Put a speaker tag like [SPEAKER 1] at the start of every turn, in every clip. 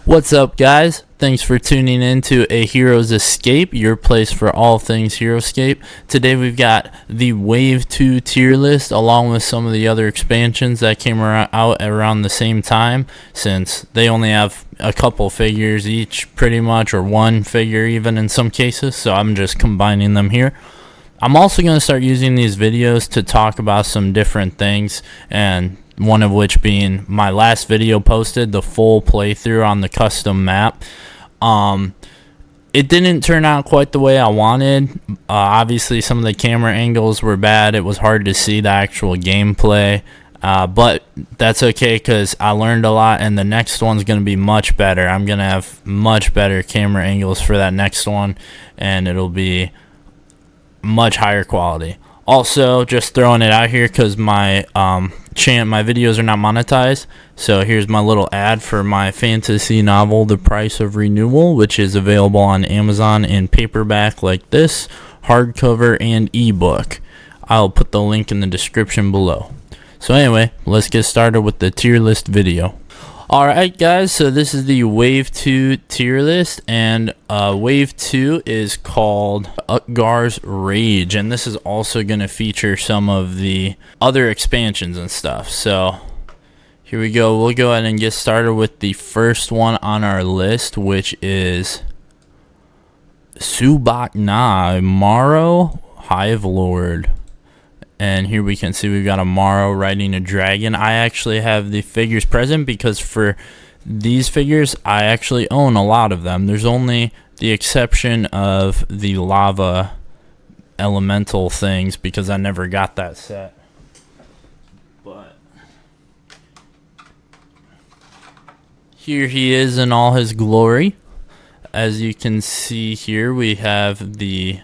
[SPEAKER 1] What's up, guys? Thanks for tuning in to A Hero's Escape, your place for all things Heroscape. Today we've got the Wave 2 tier list along with some of the other expansions that came out around the same time, since they only have a couple figures each pretty much, or one figure even in some cases, so I'm just combining them here. I'm also going to start using these videos to talk about some different things, and one of which being my last video posted, the full playthrough on the custom map. It didn't turn out quite the way I wanted. Obviously some of the camera angles were bad. It was hard to see the actual gameplay, but that's okay because I learned a lot, and the next one's going to be much better. I'm going to have much better camera angles for that next one, and it'll be much higher quality. Also, just throwing it out here because my my videos are not monetized, so here's my little ad for my fantasy novel, The Price of Renewal, which is available on Amazon in paperback like this, hardcover, and ebook. I'll put the link in the description below. So anyway, let's get started with the tier list video. Alright guys, so this is the Wave 2 tier list, and Wave 2 is called Utgar's Rage, and this is also going to feature some of the other expansions and stuff. So here we go. We'll go ahead and get started with the first one on our list, which is Subak Na, Morrow Hive Lord. And here we can see we've got a Morrow riding a dragon. I actually have the figures present because for these figures, I actually own a lot of them. There's only the exception of the lava elemental things because I never got that set. But here he is in all his glory. As you can see here, we have the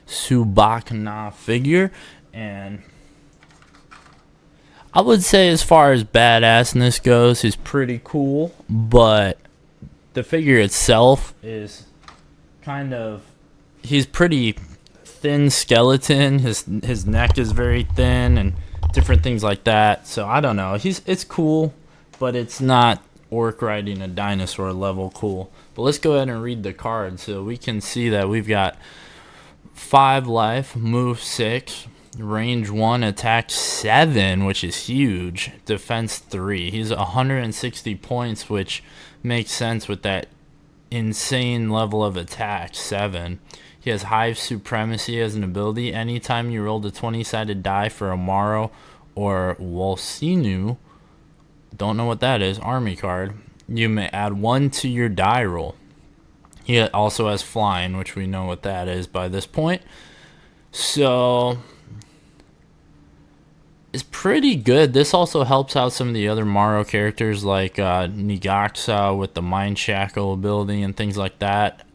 [SPEAKER 1] Subak Na figure. And I would say as far as badassness goes, he's pretty cool, but the figure itself is kind of, he's pretty thin skeleton. His neck is very thin and different things like that. So I don't know. It's cool, but it's not orc riding a dinosaur level cool. But let's go ahead and read the card so we can see that we've got 5 life, move 6. Range 1, attack 7, which is huge. Defense 3. He's 160 points, which makes sense with that insane level of attack, 7. He has Hive Supremacy as an ability. Anytime you rolled a 20-sided die for a Morrow or Wolsinu, don't know what that is, army card, you may add 1 to your die roll. He also has Flying, which we know what that is by this point. So it's pretty good. This also helps out some of the other Morrow characters like Nigaxa with the Mind Shackle ability and things like that.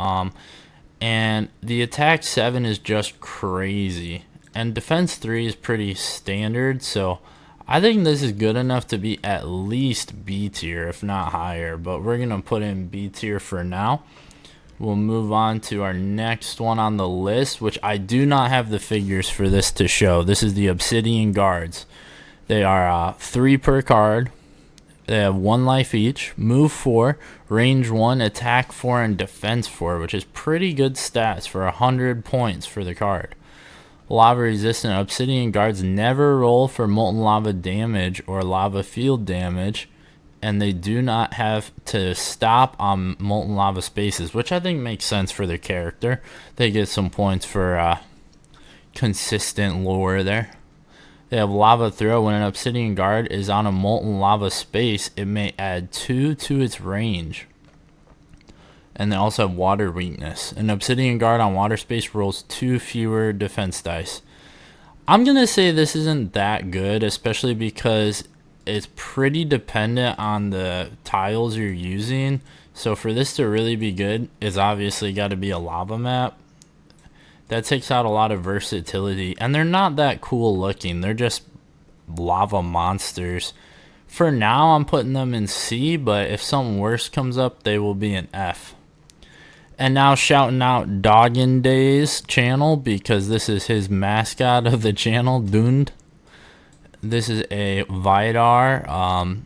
[SPEAKER 1] And the attack 7 is just crazy. And defense 3 is pretty standard, so I think this is good enough to be at least B tier, if not higher. But we're going to put in B tier for now. We'll move on to our next one on the list, which I do not have the figures for this to show. This is the Obsidian Guards. They are 3 per card. They have 1 life each, move 4, range 1, attack 4, and defense 4, which is pretty good stats for 100 points for the card. Lava resistant. Obsidian Guards never roll for molten lava damage or lava field damage, and they do not have to stop on molten lava spaces, which I think makes sense for their character. They get some points for consistent lore there. They have Lava Throw. When an Obsidian Guard is on a molten lava space, it may add 2 to its range. And they also have Water Weakness. An Obsidian Guard on water space rolls 2 fewer defense dice. I'm going to say this isn't that good, especially because it's pretty dependent on the tiles you're using. So for this to really be good, it's obviously got to be a lava map. That takes out a lot of versatility, and they're not that cool looking. They're just lava monsters. For now, I'm putting them in C, but if something worse comes up, they will be an F. And now shouting out Doggin Day's channel, because this is his mascot of the channel, Dund. This is a Vidar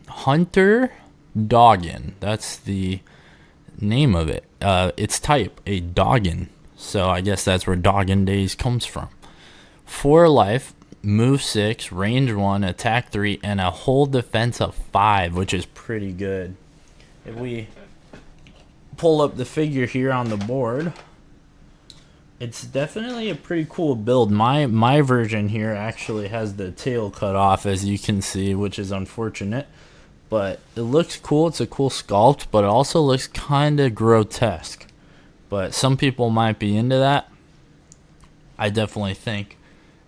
[SPEAKER 1] Hunter Doggin. That's the name of it. Its type, a Doggin. So I guess that's where Doggin Days comes from. 4 life, move 6, range 1, attack 3, and a whole defense of 5, which is pretty good. If we pull up the figure here on the board, it's definitely a pretty cool build. My version here actually has the tail cut off, as you can see, which is unfortunate. But it looks cool. It's a cool sculpt, but it also looks kind of grotesque. But some people might be into that. I definitely think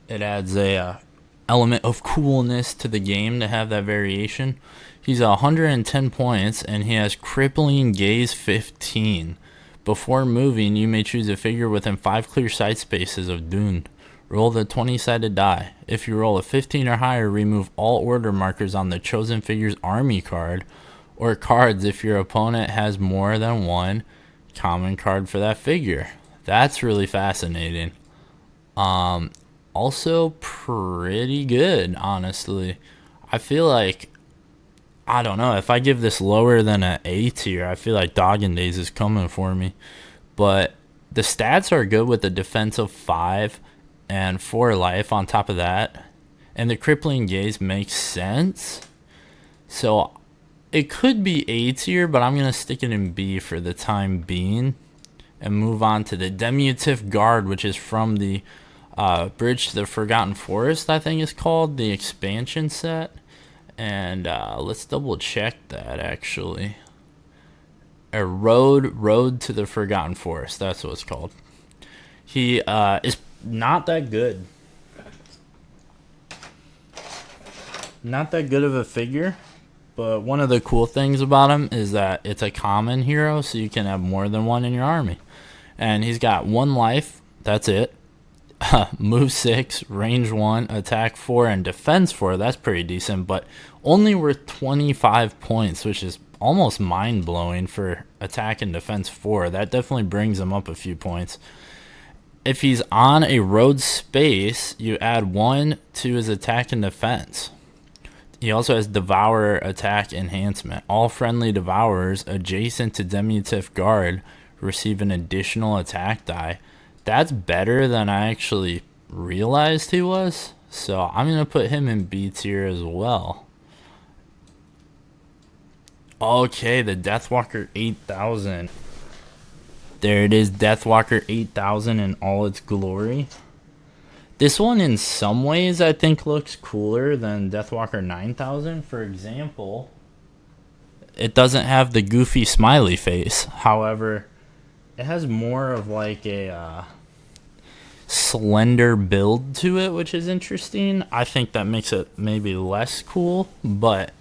[SPEAKER 1] it adds a element of coolness to the game to have that variation. He's 110 points, and he has Crippling Gaze 15. Before moving, you may choose a figure within 5 clear sight spaces of Dune. Roll the 20-sided die. If you roll a 15 or higher, remove all order markers on the chosen figure's army card, or cards if your opponent has more than one common card for that figure. That's really fascinating. Also pretty good, honestly. I feel like, I don't know, if I give this lower than an A tier, I feel like Doggin Days is coming for me. But the stats are good with the defense of 5 and 4 life on top of that. And the Crippling Gaze makes sense. So it could be A tier, but I'm going to stick it in B for the time being. And move on to the Diminutive Guard, which is from the Bridge to the Forgotten Forest, I think it's called, the expansion set. And let's double check that, actually. A road to the Forgotten Forest, that's what it's called. He is not that good. Not that good of a figure, but one of the cool things about him is that it's a common hero, so you can have more than one in your army. And he's got 1 life, that's it. Move 6, range 1, attack 4, and defense 4. That's pretty decent, but only worth 25 points, which is almost mind-blowing for attack and defense 4. That definitely brings him up a few points. If he's on a road space, you add 1 to his attack and defense. He also has Devour attack enhancement. All friendly Devourers adjacent to Diminutive Guard receive an additional attack die. That's better than I actually realized he was. So I'm going to put him in B tier as well. Okay, the Deathwalker 8000. There it is, Deathwalker 8000 in all its glory. This one in some ways I think looks cooler than Deathwalker 9000. For example, it doesn't have the goofy smiley face. However, it has more of like a slender build to it, which is interesting. I think that makes it maybe less cool, but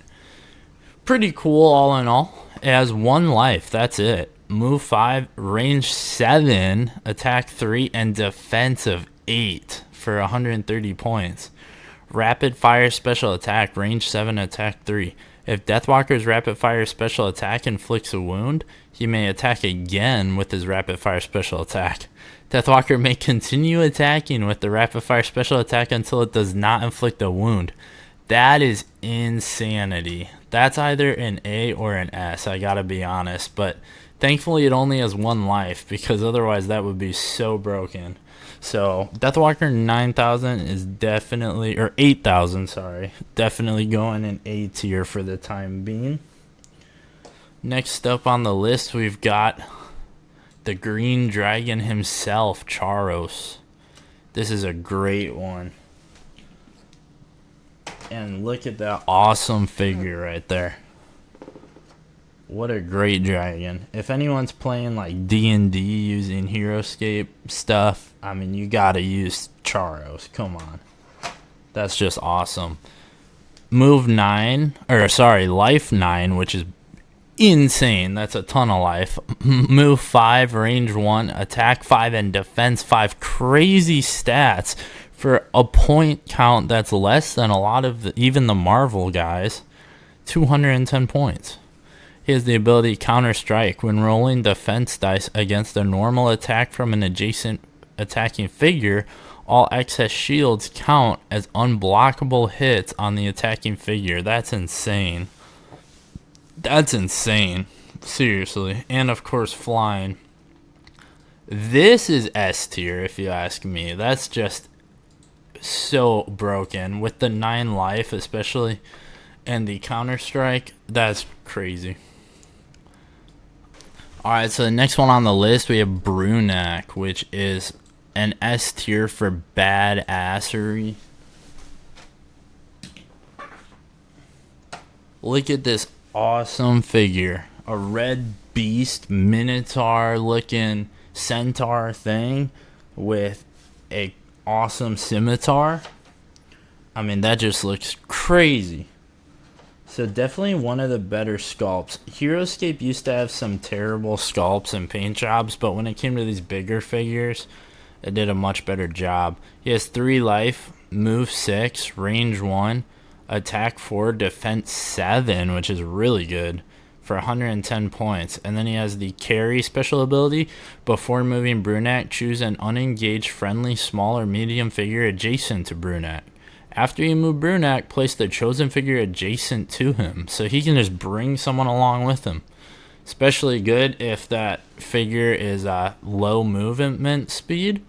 [SPEAKER 1] pretty cool all in all. It has 1 life, that's it. Move 5, range 7, attack 3, and defense of 8 for 130 points. Rapid fire special attack, range 7, attack 3. If Deathwalker's rapid fire special attack inflicts a wound, he may attack again with his rapid fire special attack. Deathwalker may continue attacking with the rapid fire special attack until it does not inflict a wound. That is insanity. That's either an A or an S, I gotta be honest. But thankfully it only has 1 life, because otherwise that would be so broken. So Deathwalker 9000 is definitely, or 8000, sorry, definitely going in A tier for the time being. Next up on the list, we've got the Green Dragon himself, Charos. This is a great one. And look at that awesome figure right there. What a great dragon. If anyone's playing like D&D using Heroscape stuff, I mean, you gotta use Charos. Come on. That's just awesome. Move 9, or sorry, life 9, which is insane. That's a ton of life. Move 5, range 1, attack 5, and defense 5. Crazy stats for a point count that's less than a lot of even the Marvel guys. 210 points. He has the ability Counter Strike. When rolling defense dice against a normal attack from an adjacent attacking figure, all excess shields count as unblockable hits on the attacking figure. That's insane. That's insane. Seriously. And of course, flying. This is S tier, if you ask me. That's just so broken. With the 9 life, especially, and the Counter Strike, that's crazy. Alright, so the next one on the list, we have Brunak, which is an S tier for badassery. Look at this awesome figure. A red beast minotaur looking centaur thing with a awesome scimitar. I mean, that just looks crazy. So definitely one of the better sculpts. Heroscape used to have some terrible sculpts and paint jobs, but when it came to these bigger figures, it did a much better job. He has 3 life, move 6, range 1, attack 4, defense 7, which is really good for 110 points. And then he has the carry special ability. Before moving Brunak, choose an unengaged friendly small or medium figure adjacent to Brunak. After you move Brunak, place the chosen figure adjacent to him, so he can just bring someone along with him. Especially good if that figure is low movement speed.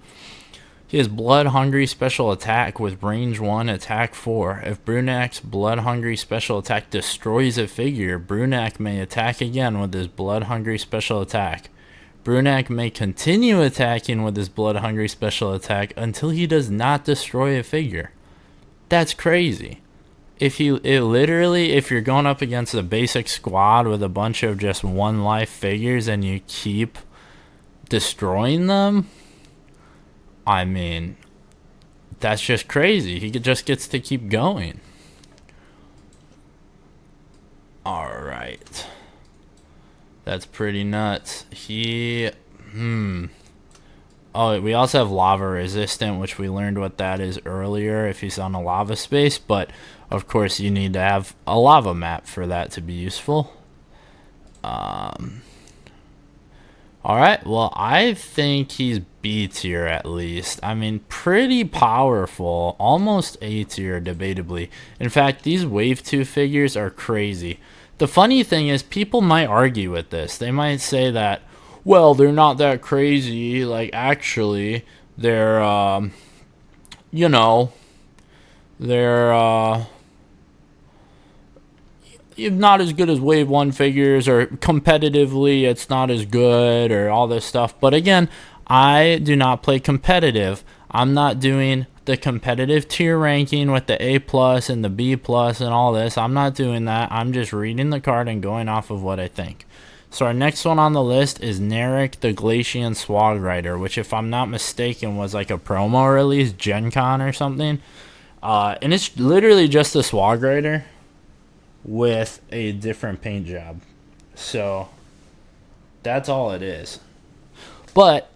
[SPEAKER 1] He has Blood Hungry special attack with range 1, attack 4. If Brunak's Blood Hungry special attack destroys a figure, Brunak may attack again with his Blood Hungry special attack. Brunak may continue attacking with his Blood Hungry special attack until he does not destroy a figure. That's crazy. If you're going up against a basic squad with a bunch of just 1 life figures and you keep destroying them, I mean, that's just crazy. He just gets to keep going. Alright. That's pretty nuts. Oh, we also have lava resistant, which we learned what that is earlier if he's on a lava space, but of course you need to have a lava map for that to be useful. Alright, well, I think he's B tier at least. I mean, pretty powerful, almost A tier debatably. In fact, these wave 2 figures are crazy. The funny thing is, people might argue with this. They might say that, well, they're not that crazy. Like, actually, they're, they're, not as good as Wave 1 figures, or competitively it's not as good, or all this stuff. But again, I do not play competitive. I'm not doing the competitive tier ranking with the A+ and the B+ and all this. I'm not doing that. I'm just reading the card and going off of what I think. So our next one on the list is Narek the Glacian Swag Rider, which, if I'm not mistaken, was like a promo release, Gen Con or something. And it's literally just a Swag Rider with a different paint job. So that's all it is. But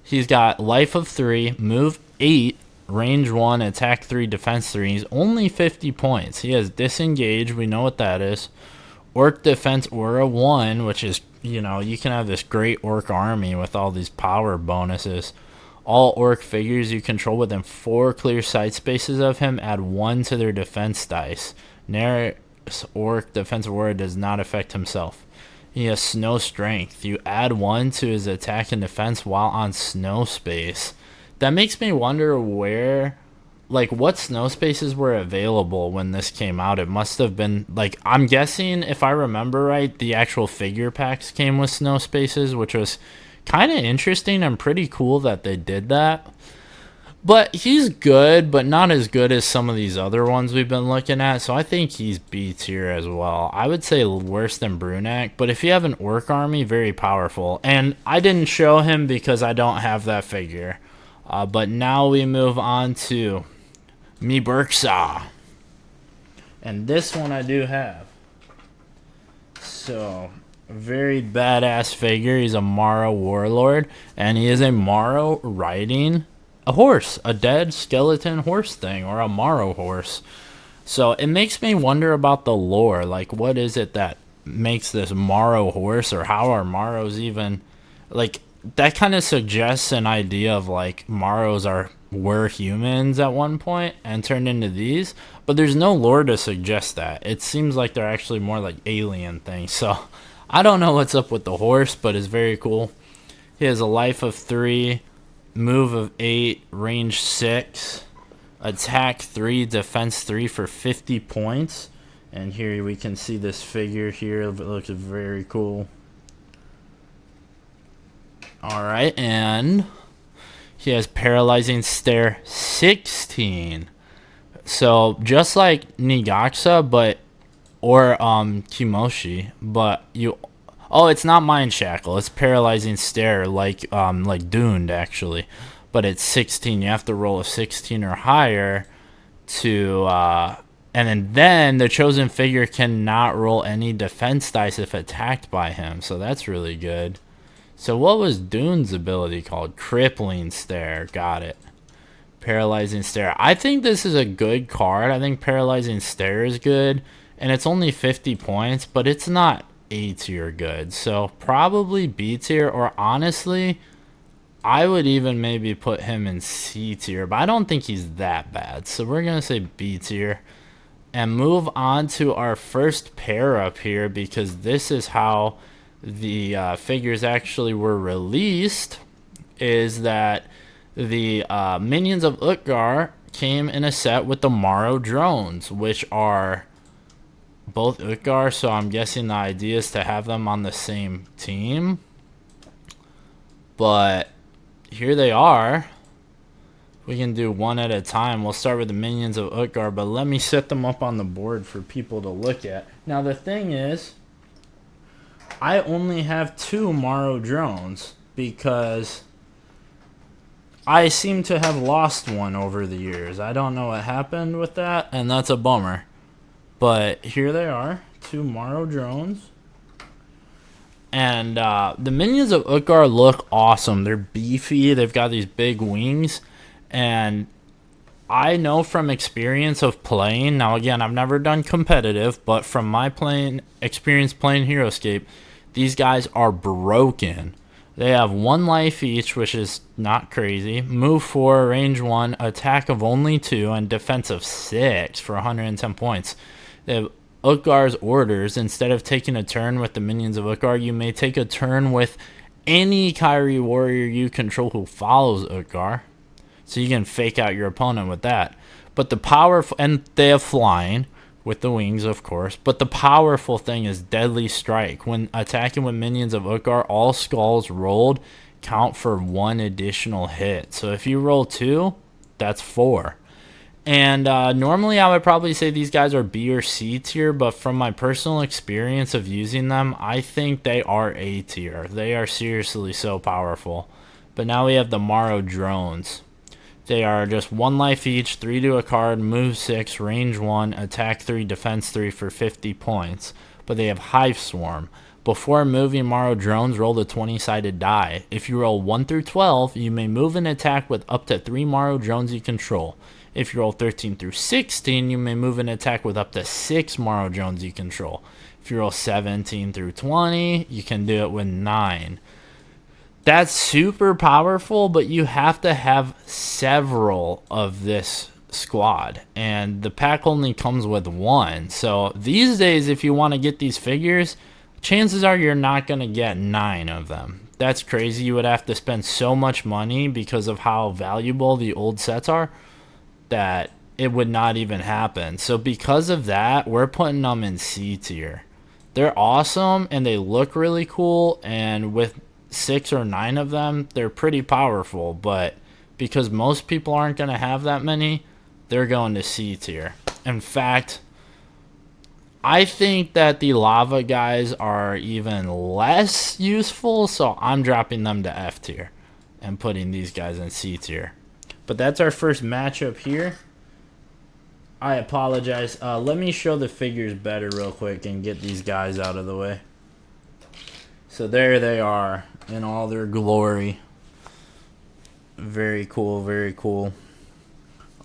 [SPEAKER 1] he's got life of 3, move 8, range 1, attack 3, defense 3. He's only 50 points. He has disengage, we know what that is. Orc defense aura 1, which is, you can have this great orc army with all these power bonuses. All orc figures you control within 4 clear sight spaces of him add 1 to their defense dice. Narek's orc defense aura does not affect himself. He has snow strength. You add 1 to his attack and defense while on snow space. That makes me wonder what snow spaces were available when this came out. It must have been, I'm guessing, if I remember right, the actual figure packs came with snow spaces, which was kind of interesting and pretty cool that they did that. But he's good, but not as good as some of these other ones we've been looking at, so I think he's B tier as well. I would say worse than Brunak, but if you have an orc army, very powerful. And I didn't show him because I don't have that figure. But now we move on to Me Berksaw. And this one I do have. So, a very badass figure. He's a Morrow Warlord, and he is a Morrow riding a horse, a dead skeleton horse thing, or a Morrow horse. So it makes me wonder about the lore. Like, what is it that makes this Morrow horse, or how are Morrows even, that kind of suggests an idea of Morrows were humans at one point and turned into these, but there's no lore to suggest that. It seems like they're actually more like alien things. So I don't know what's up with the horse, but it's very cool. He has a life of 3, move of 8, range 6, attack 3, defense 3 for 50 points. And here we can see this figure here. It looks very cool. Alright, and he has paralyzing stare 16. So just like Nigaxa, but or Kimoshi, but you it's not mind shackle, it's paralyzing stare like Doomed actually. But it's 16. You have to roll a 16 or higher to and then the chosen figure cannot roll any defense dice if attacked by him. So that's really good. So what was Dune's ability called? Crippling Stare. Got it. Paralyzing Stare. I think this is a good card. I think Paralyzing Stare is good. And it's only 50 points, but it's not A tier good. So probably B tier, or honestly, I would even maybe put him in C tier. But I don't think he's that bad. So we're going to say B tier. And move on to our first pair up here, because this is how the figures actually were released, is that the minions of Utgar came in a set with the Morrow drones, which are both Utgar, so I'm guessing the idea is to have them on the same team. But here they are. We can do one at a time. We'll start with the minions of Utgar, but let me set them up on the board for people to look at. Now the thing is, I only have 2 Morrow drones because I seem to have lost one over the years. I don't know what happened with that, and that's a bummer. But here they are, 2 Morrow drones. And the minions of Utgar look awesome. They're beefy. They've got these big wings. And I know from experience of playing, now again, I've never done competitive, but from my experience playing Heroscape, these guys are broken. They have 1 life each, which is not crazy. Move 4, range 1, attack of only 2, and defense of 6 for 110 points. They have Utgar's orders. Instead of taking a turn with the minions of Utgar, you may take a turn with any Kairi warrior you control who follows Utgar. So you can fake out your opponent with that. But the powerful, and they have flying with the wings, of course. But the powerful thing is Deadly Strike. When attacking with minions of Utgar, all skulls rolled count for 1 additional hit. So if you roll 2, that's 4. And normally I would probably say these guys are B or C tier, but from my personal experience of using them, I think they are A tier. They are seriously so powerful. But now we have the Morrow drones. They are just 1 life each, 3 to a card, move 6, range 1, attack 3, defense 3 for 50 points. But they have Hive Swarm. Before moving Morrow drones, roll the 20-sided die. If you roll 1 through 12, you may move and attack with up to 3 Morrow drones you control. If you roll 13 through 16, you may move and attack with up to 6 Morrow drones you control. If you roll 17 through 20, you can do it with 9. That's super powerful, but you have to have several of this squad, and the pack only comes with 1. So these days, if you want to get these figures, chances are you're not going to get 9 of them. That's crazy. You would have to spend so much money because of how valuable the old sets are that it would not even happen. So because of that, we're putting them in C tier. They're awesome, and they look really cool, and with 6 or 9 of them, they're pretty powerful, but because most people aren't going to have that many, they're going to C tier. In fact, I think that the lava guys are even less useful, so I'm dropping them to F tier and putting these guys in C tier. But that's our first matchup here. I apologize. Let me show the figures better real quick and get these guys out of the way. So there they are in all their glory. Very cool, very cool.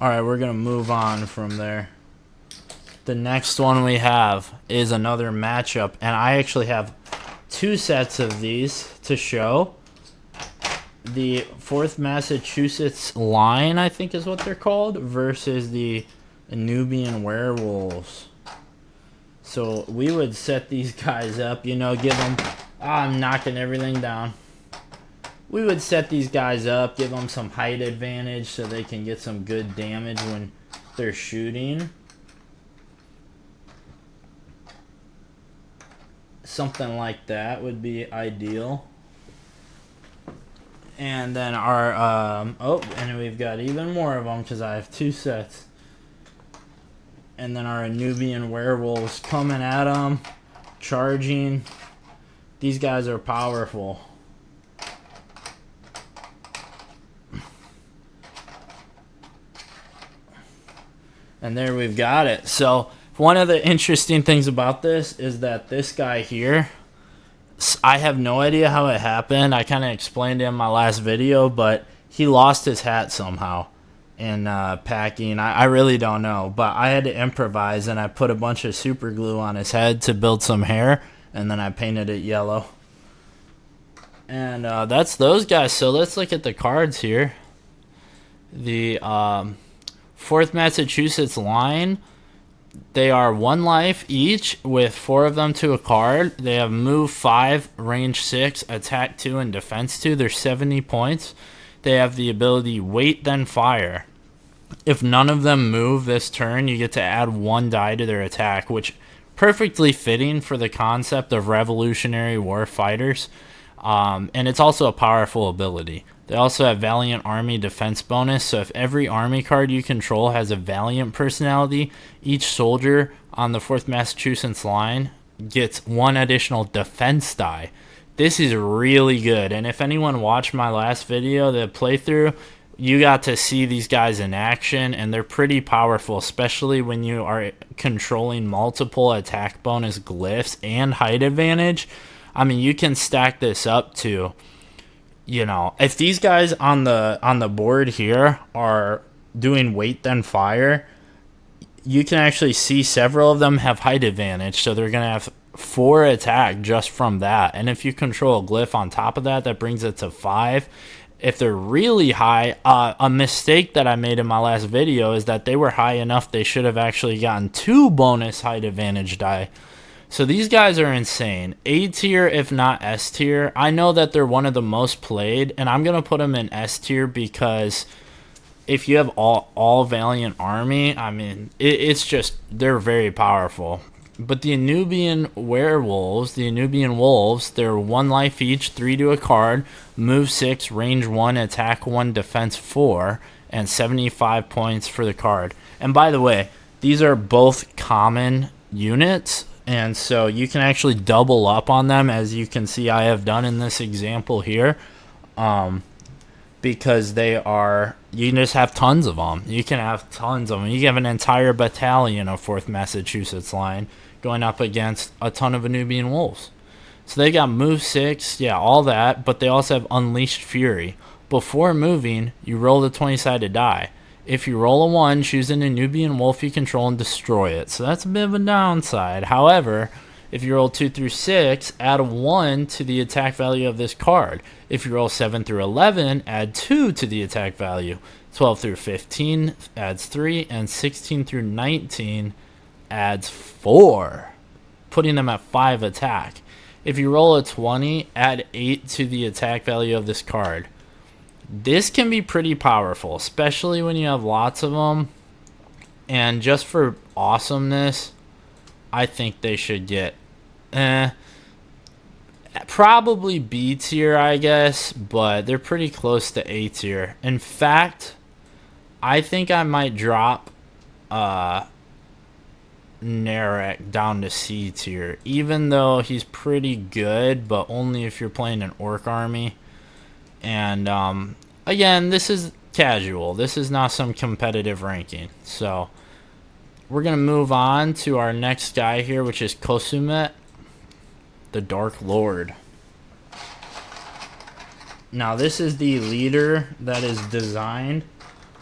[SPEAKER 1] Alright, we're going to move on from there. The next one we have is another matchup, and I actually have 2 sets of these to show. The 4th Massachusetts line, I think is what they're called, versus the Nubian werewolves. So we would set these guys up, you know, give them... I'm knocking everything down. We would set these guys up, give them some height advantage so they can get some good damage when they're shooting. Something like that would be ideal. And then our, and we've got even more of them because I have 2 sets. And then our Nubian werewolves coming at them, charging. These guys are powerful. And there we've got it. So one of the interesting things about this is that this guy here, I have no idea how it happened. I kind of explained it in my last video, but he lost his hat somehow in packing. I really don't know, but I had to improvise, and I put a bunch of super glue on his head to build some hair, and then I painted it yellow. And that's those guys. So let's look at the cards here. The 4th Massachusetts line, they are 1 life each with 4 of them to a card. They have move 5, range 6, attack 2, and defense 2. They're 70 points. They have the ability wait then fire. If none of them move this turn, you get to add 1 die to their attack, which perfectly fitting for the concept of Revolutionary War fighters. And it's also a powerful ability. They also have Valiant Army defense bonus, so if every army card you control has a Valiant personality, each soldier on the 4th Massachusetts line gets 1 additional defense die. This is really good, and if anyone watched my last video, the playthrough, you got to see these guys in action, and they're pretty powerful, especially when you are controlling multiple attack bonus glyphs and height advantage. I mean, you can stack this up to, you know, if these guys on the board here are doing wait then fire, you can actually see several of them have height advantage, so they're going to have 4 attack just from that. And if you control a glyph on top of that, that brings it to 5. If they're really high, a mistake that I made in my last video is that they were high enough they should have actually gotten 2 bonus height advantage die. So these guys are insane. A tier, if not S tier. I know that they're one of the most played, and I'm going to put them in S tier because if you have all Valiant Army, I mean, it's just, they're very powerful. But the Nubian werewolves, the Nubian wolves, they're 1 life each, 3 to a card, move 6, range 1, attack 1, defense 4, and 75 points for the card. And by the way, these are both common units, and so you can actually double up on them, as you can see I have done in this example here, because they are, you can just have tons of them. You can have tons of them. You can have an entire battalion of 4th Massachusetts line going up against a ton of Nubian wolves. So they got move 6, yeah, all that, but they also have Unleashed Fury. Before moving, you roll the 20-sided die. If you roll a 1, choose a Nubian wolf you control and destroy it. So that's a bit of a downside. However, if you roll 2 through 6, add a 1 to the attack value of this card. If you roll 7 through 11, add 2 to the attack value. 12 through 15 adds 3, and 16 through 19 adds 4, putting them at 5 attack. If you roll a 20, add 8 to the attack value of this card. This can be pretty powerful, especially when you have lots of them. And just for awesomeness, I think they should get probably B tier, I guess, but they're pretty close to A tier. In fact, I think I might drop Narek down to C tier, even though he's pretty good, but only if you're playing an orc army. And again, this is casual. This is not some competitive ranking. So we're going to move on to our next guy here, which is Kosumet, the Dark Lord. Now, this is the leader that is designed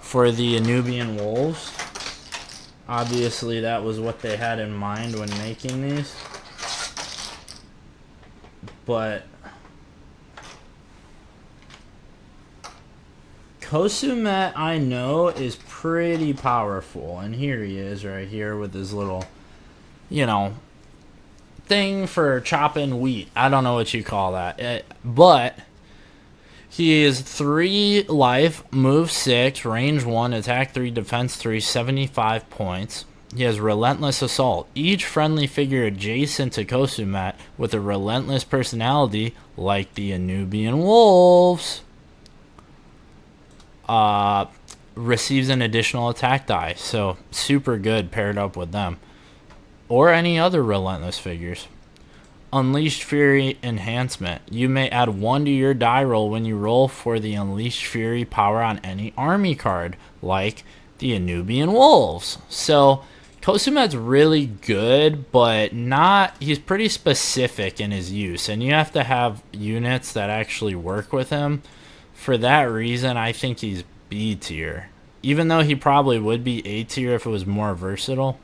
[SPEAKER 1] for the Nubian wolves. Obviously, that was what they had in mind when making these. But Kosumet, I know, is pretty powerful. And here he is right here with his little, you know, thing for chopping wheat. I don't know what you call that. But he is 3 life, move 6, range 1, attack 3, defense 3, 75 points. He has Relentless Assault. Each friendly figure adjacent to Kosumet with a relentless personality, like the Anubian Wolves, receives an additional attack die. So, super good paired up with them. Or any other relentless figures. Unleashed Fury Enhancement. You may add 1 to your die roll when you roll for the Unleashed Fury power on any army card, like the Anubian Wolves. So, Kosumet's really good, but he's pretty specific in his use, and you have to have units that actually work with him. For that reason, I think he's B tier. Even though he probably would be A tier if it was more versatile.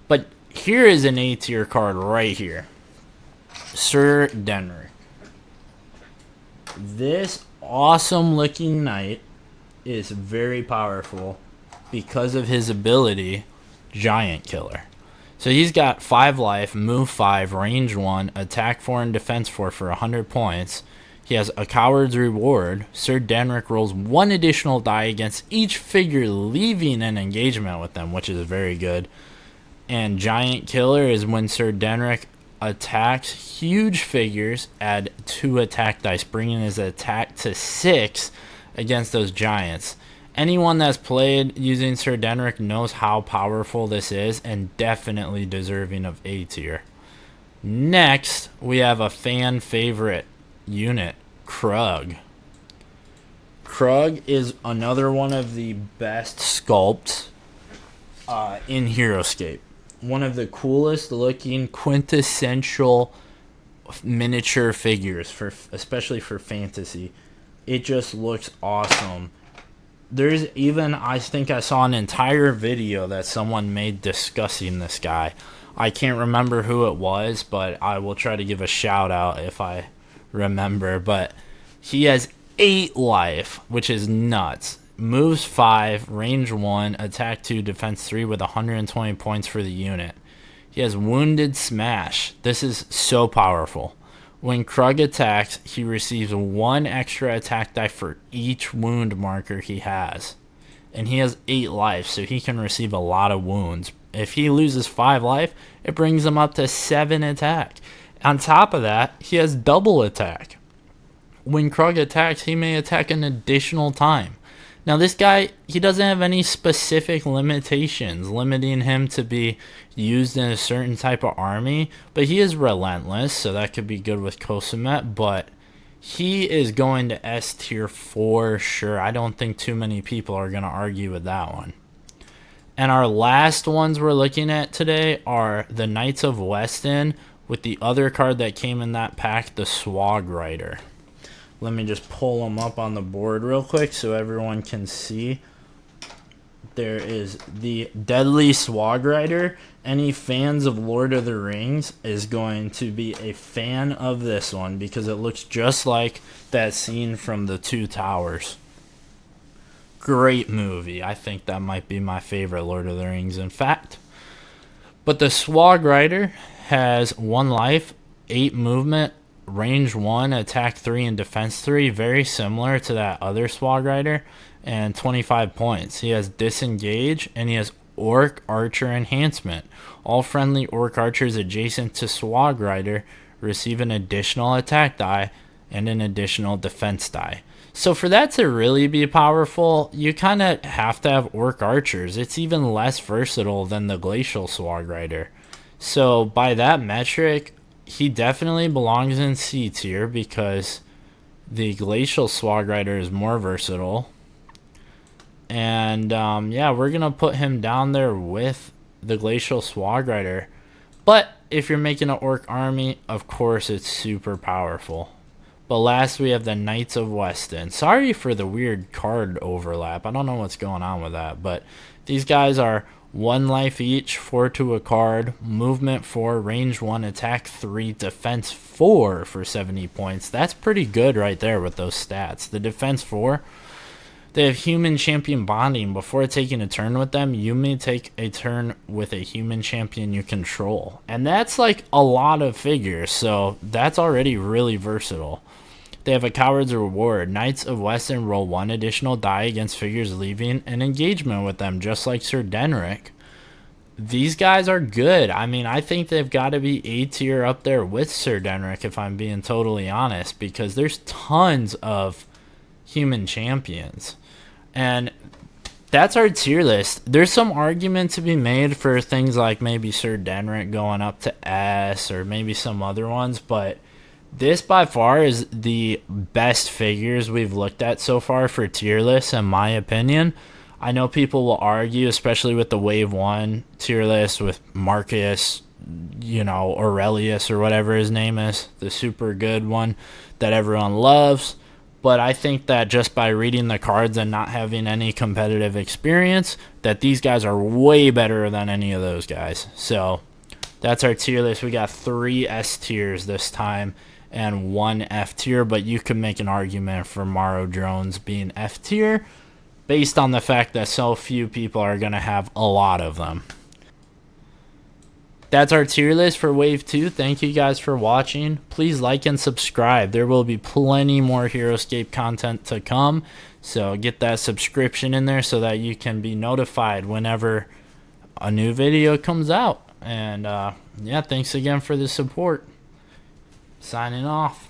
[SPEAKER 1] But here is an A tier card right here. Sir Denric. This awesome looking knight is very powerful because of his ability, Giant Killer. So he's got 5 life, move 5, range 1, attack 4 and defense 4 for 100 points. He has a Coward's Reward. Sir Denric rolls 1 additional die against each figure leaving an engagement with them, which is very good. And Giant Killer is when Sir Denric attacks huge figures, add 2 attack dice, bringing his attack to 6 against those giants. Anyone that's played using Sir Denric knows how powerful this is, and definitely deserving of A tier. Next, we have a fan favorite unit, Krug. Krug is another one of the best sculpts in Heroscape. One of the coolest looking quintessential miniature figures, especially for fantasy. It just looks awesome. There's even, I think I saw an entire video that someone made discussing this guy. I can't remember who it was, but I will try to give a shout out if I remember. But he has 8 life, which is nuts. Moves 5, range 1, attack 2, defense 3 with 120 points for the unit. He has Wounded Smash. This is so powerful. When Krug attacks, he receives 1 extra attack die for each wound marker he has. And he has 8 life, so he can receive a lot of wounds. If he loses 5 life, it brings him up to 7 attack. On top of that, he has double attack. When Krug attacks, he may attack an additional time. Now this guy, he doesn't have any specific limitations limiting him to be used in a certain type of army, but he is relentless, so that could be good with Kosumet, but he is going to S tier for sure. I don't think too many people are going to argue with that one. And our last ones we're looking at today are the Knights of Weston with the other card that came in that pack, the Swag Rider. Let me just pull them up on the board real quick so everyone can see. There is the Deadly Swag Rider. Any fans of Lord of the Rings is going to be a fan of this one because it looks just like that scene from the Two Towers. Great movie. I think that might be my favorite Lord of the Rings, in fact. But the Swag Rider has 1 life, 8 movement, range 1, attack 3, and defense 3, very similar to that other Swag Rider, and 25 points. He has Disengage, and he has Orc Archer Enhancement. All friendly Orc Archers adjacent to Swag Rider receive an additional attack die and an additional defense die. So for that to really be powerful, you kind of have to have Orc Archers. It's even less versatile than the Glacial Swag Rider. So by that metric, he definitely belongs in C tier because the Glacial Swag Rider is more versatile. And yeah, we're going to put him down there with the Glacial Swag Rider. But if you're making an Orc army, of course it's super powerful. But last we have the Knights of Weston. Sorry for the weird card overlap. I don't know what's going on with that. But these guys are 1 life each, 4 to a card, movement 4, range 1, attack 3, defense 4 for 70 points. That's pretty good right there with those stats. The defense 4, They have human champion bonding. Before taking a turn with them, you may take a turn with a human champion you control. And that's like a lot of figures, so that's already really versatile. They have a coward's reward. Knights of Weston roll 1 additional die against figures leaving an engagement with them, just like Sir Denric. These guys are good. I mean, I think they've got to be A tier up there with Sir Denric, if I'm being totally honest, because there's tons of human champions. And that's our tier list. There's some argument to be made for things like maybe Sir Denric going up to S or maybe some other ones, but this by far is the best figures we've looked at so far for tier lists, in my opinion. I know people will argue, especially with the Wave 1 tier list with Marcus, Aurelius or whatever his name is, the super good one that everyone loves. But I think that just by reading the cards and not having any competitive experience, that these guys are way better than any of those guys. So that's our tier list. We got 3 S tiers this time and 1 F tier, but you could make an argument for Morrow Drones being F tier based on the fact that so few people are going to have a lot of them. That's our tier list for Wave 2. Thank you guys for watching. Please like and subscribe. There will be plenty more Heroscape content to come. So get that subscription in there so that you can be notified whenever a new video comes out. And yeah, thanks again for the support. Signing off.